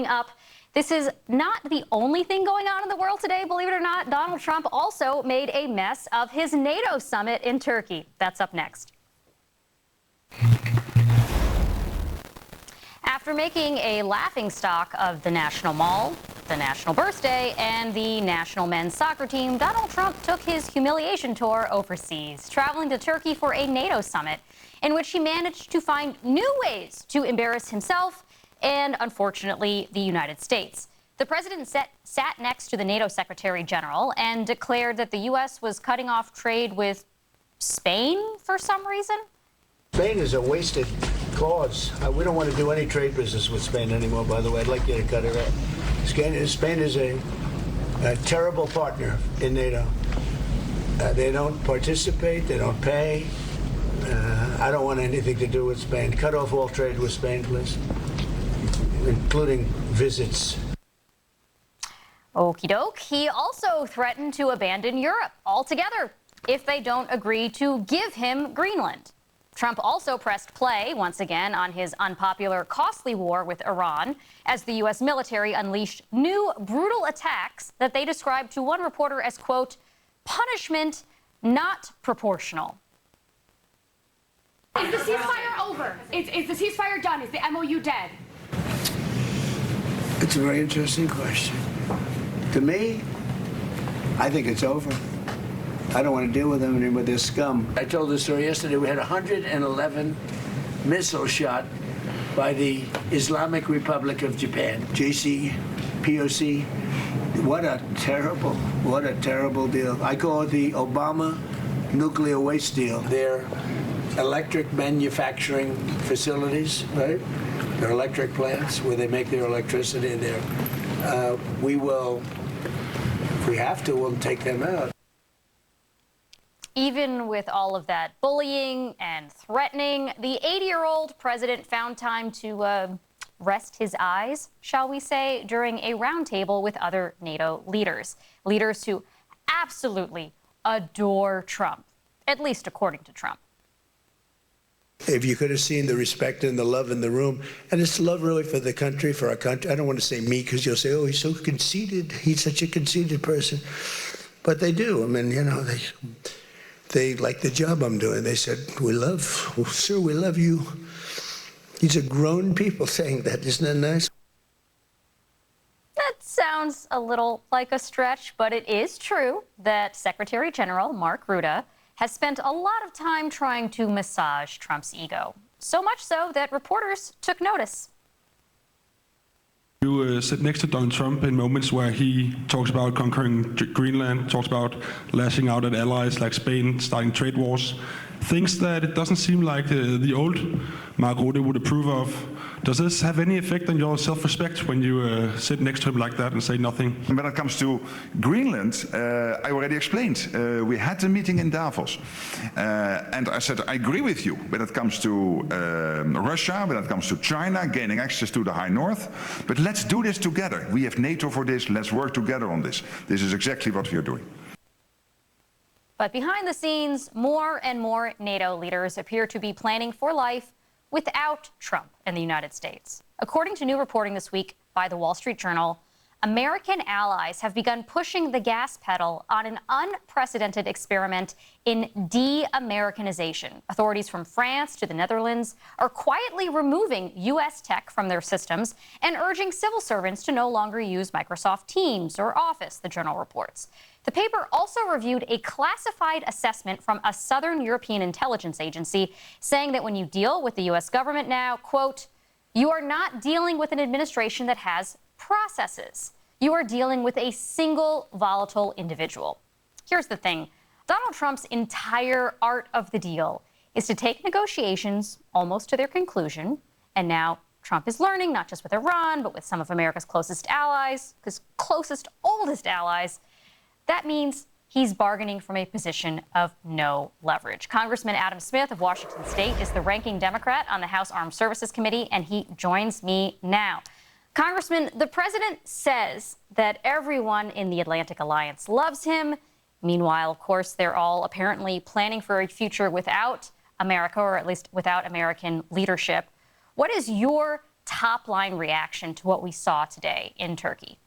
Up. This is not the only thing going on in the world today, believe it or not. Donald Trump also made a mess of his NATO summit in Turkey. That's up next. After making a laughingstock of the National Mall, the National Birthday, and the national men's soccer team, Donald Trump took his humiliation tour overseas, traveling to Turkey for a NATO summit in which he managed to find new ways to embarrass himself and, unfortunately, the United States. The president sat next to the NATO Secretary General and declared that the U.S. was cutting off trade with Spain for some reason. Spain is a wasted cause. We don't want to do any trade business with Spain anymore, by the way. I'd like you to cut it out. Spain is a terrible partner in NATO. They don't participate. They don't pay. I don't want anything to do with Spain. Cut off all trade with Spain, please, including visits. Okie doke. He also threatened to abandon Europe altogether if they don't agree to give him Greenland. Trump also pressed play once again on his unpopular, costly war with Iran as the U.S. military unleashed new brutal attacks that they described to one reporter as, quote, punishment not proportional. Is the ceasefire over? Is the ceasefire done? Is the MOU dead? It's a very interesting question. To me, I think it's over. I don't want to deal with them anymore. They're scum. I told this story yesterday. We had 111 missiles shot by the Islamic Republic of Japan, JCPOC. What a terrible deal. I call it the Obama nuclear waste deal. They're electric manufacturing facilities, right? They're electric plants where they make their electricity there. We will, if we have to, we'll take them out. Even with all of that bullying and threatening, the 80-year-old president found time to rest his eyes, shall we say, during a roundtable with other NATO leaders who absolutely adore Trump, at least according to Trump. If you could have seen the respect and the love in the room, and it's love really for the country, for our country. I don't want to say me because you'll say, oh, he's so conceited. He's such a conceited person. But they do. I mean, you know, they like the job I'm doing. They said, sir, we love you. These are grown people saying that. Isn't that nice? That sounds a little like a stretch, but it is true that Secretary General Mark Rutte has spent a lot of time trying to massage Trump's ego. So much so that reporters took notice. You sit next to Donald Trump in moments where he talks about conquering Greenland, talks about lashing out at allies like Spain, starting trade wars, things that it doesn't seem like the old Mark Rutte would approve of. Does this have any effect on your self-respect when you sit next to him like that and say nothing? When it comes to Greenland, I already explained. We had a meeting in Davos. And I said, I agree with you when it comes to Russia, when it comes to China, gaining access to the High North. But let's do this together. We have NATO for this. Let's work together on this. This is exactly what we are doing. But behind the scenes, more and more NATO leaders appear to be planning for life without Trump and the United States. According to new reporting this week by the Wall Street Journal, American allies have begun pushing the gas pedal on an unprecedented experiment in de-Americanization. Authorities from France to the Netherlands are quietly removing U.S. tech from their systems and urging civil servants to no longer use Microsoft Teams or Office, the Journal reports. The paper also reviewed a classified assessment from a Southern European intelligence agency saying that when you deal with the U.S. government now, quote, you are not dealing with an administration that has processes. You are dealing with a single volatile individual. Here's the thing. Donald Trump's entire art of the deal is to take negotiations almost to their conclusion. And now Trump is learning, not just with Iran, but with some of America's closest allies, his closest, oldest allies. That means he's bargaining from a position of no leverage. Congressman Adam Smith of Washington State is the ranking Democrat on the House Armed Services Committee, and he joins me now. Congressman, the president says that everyone in the Atlantic Alliance loves him. Meanwhile, of course, they're all apparently planning for a future without America, or at least without American leadership. What is your top-line reaction to what we saw today in Turkey?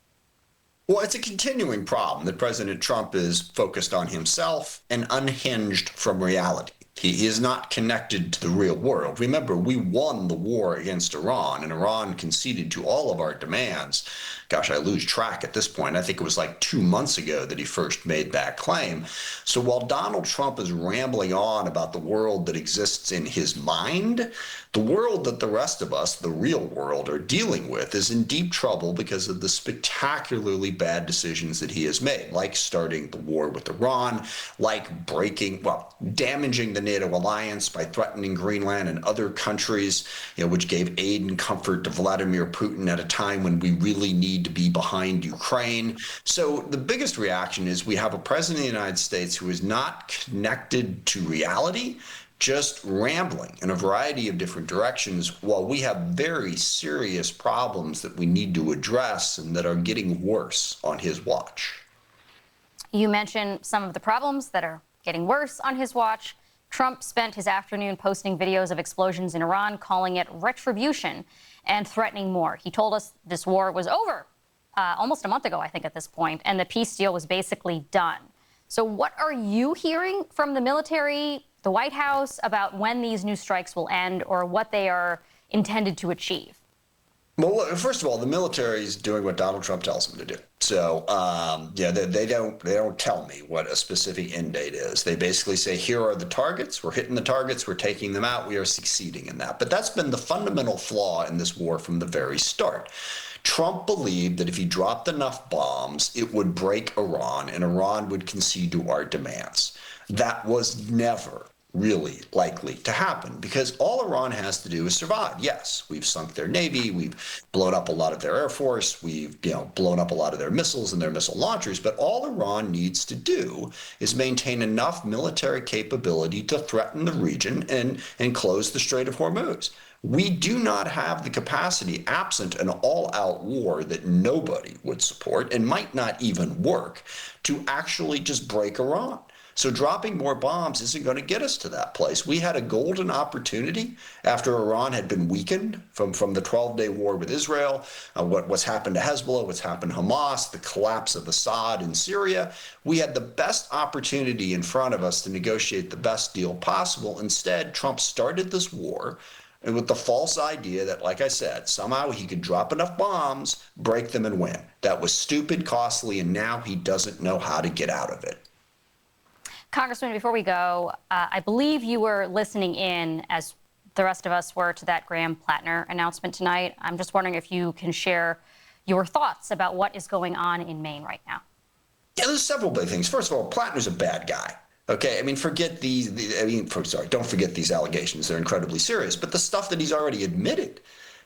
Well, it's a continuing problem that President Trump is focused on himself and unhinged from reality. He is not connected to the real world. Remember, we won the war against Iran, and Iran conceded to all of our demands. Gosh, I lose track at this point. I think it was like 2 months ago that he first made that claim. So while Donald Trump is rambling on about the world that exists in his mind, the world that the rest of us, the real world, are dealing with is in deep trouble because of the spectacularly bad decisions that he has made, like starting the war with Iran, like damaging the NATO alliance by threatening Greenland and other countries, which gave aid and comfort to Vladimir Putin at a time when we really need to be behind Ukraine. So the biggest reaction is we have a president of the United States who is not connected to reality, just rambling in a variety of different directions, while we have very serious problems that we need to address and that are getting worse on his watch. You mentioned some of the problems that are getting worse on his watch. Trump spent his afternoon posting videos of explosions in Iran, calling it retribution and threatening more. He told us this war was over almost a month ago, I think, at this point, and the peace deal was basically done. So what are you hearing from the military, the White House, about when these new strikes will end or what they are intended to achieve? Well, look, first of all, the military is doing what Donald Trump tells them to do. So, they don't tell me what a specific end date is. They basically say, here are the targets. We're hitting the targets. We're taking them out. We are succeeding in that. But that's been the fundamental flaw in this war from the very start. Trump believed that if he dropped enough bombs, it would break Iran and Iran would concede to our demands. That was never really likely to happen because all Iran has to do is survive. Yes, we've sunk their navy, we've blown up a lot of their air force, we've blown up a lot of their missiles and their missile launchers, but all Iran needs to do is maintain enough military capability to threaten the region and close the Strait of Hormuz. We do not have the capacity, absent an all-out war that nobody would support and might not even work, to actually just break Iran. So dropping more bombs isn't going to get us to that place. We had a golden opportunity after Iran had been weakened from the 12-day war with Israel, what's happened to Hezbollah, what's happened to Hamas, the collapse of Assad in Syria. We had the best opportunity in front of us to negotiate the best deal possible. Instead, Trump started this war and with the false idea that, like I said, somehow he could drop enough bombs, break them, and win. That was stupid, costly, and now he doesn't know how to get out of it. Congressman, before we go, I believe you were listening in, as the rest of us were, to that Graham Platner announcement tonight. I'm just wondering if you can share your thoughts about what is going on in Maine right now. Yeah, there's several big things. First of all, Platner's a bad guy. Okay, don't forget these allegations. They're incredibly serious. But the stuff that he's already admitted,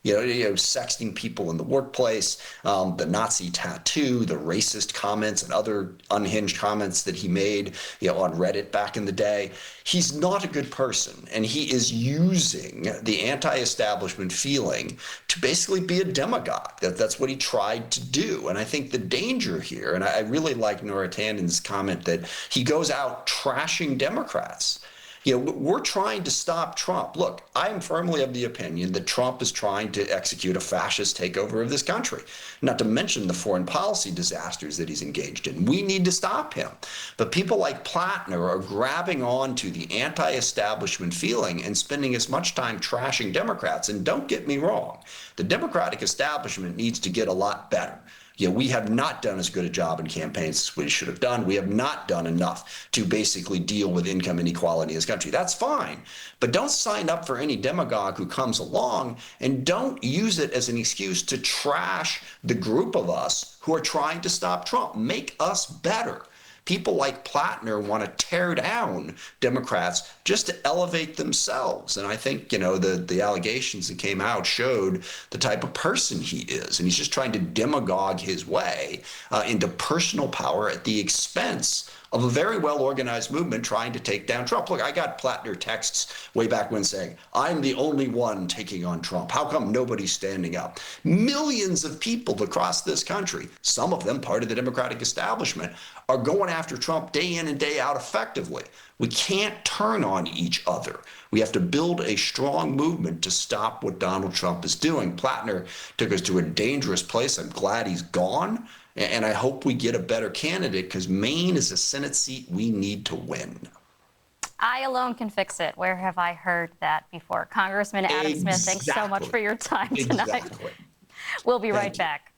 sexting people in the workplace, the Nazi tattoo, the racist comments and other unhinged comments that he made, on Reddit back in the day. He's not a good person, and he is using the anti-establishment feeling to basically be a demagogue. That's what he tried to do. And I think the danger here, and I really like Nora Tannen's comment that he goes out trashing Democrats. We're trying to stop Trump. Look, I am firmly of the opinion that Trump is trying to execute a fascist takeover of this country, not to mention the foreign policy disasters that he's engaged in. We need to stop him. But people like Platner are grabbing on to the anti-establishment feeling and spending as much time trashing Democrats. And don't get me wrong, the Democratic establishment needs to get a lot better. We have not done as good a job in campaigns as we should have done. We have not done enough to basically deal with income inequality in this country. That's fine. But don't sign up for any demagogue who comes along, and don't use it as an excuse to trash the group of us who are trying to stop Trump. Make us better. People like Platner want to tear down Democrats just to elevate themselves. And I think, the allegations that came out showed the type of person he is. And he's just trying to demagogue his way into personal power at the expense of a very well-organized movement trying to take down Trump. Look, I got Platner texts way back when saying, I'm the only one taking on Trump. How come nobody's standing up? Millions of people across this country, some of them part of the Democratic establishment, are going after Trump day in and day out effectively. We can't turn on each other. We have to build a strong movement to stop what Donald Trump is doing. Platner took us to a dangerous place. I'm glad he's gone. And I hope we get a better candidate because Maine is a Senate seat we need to win. I alone can fix it. Where have I heard that before? Congressman Adam Smith, thanks so much for your time tonight. Exactly. We'll be right back.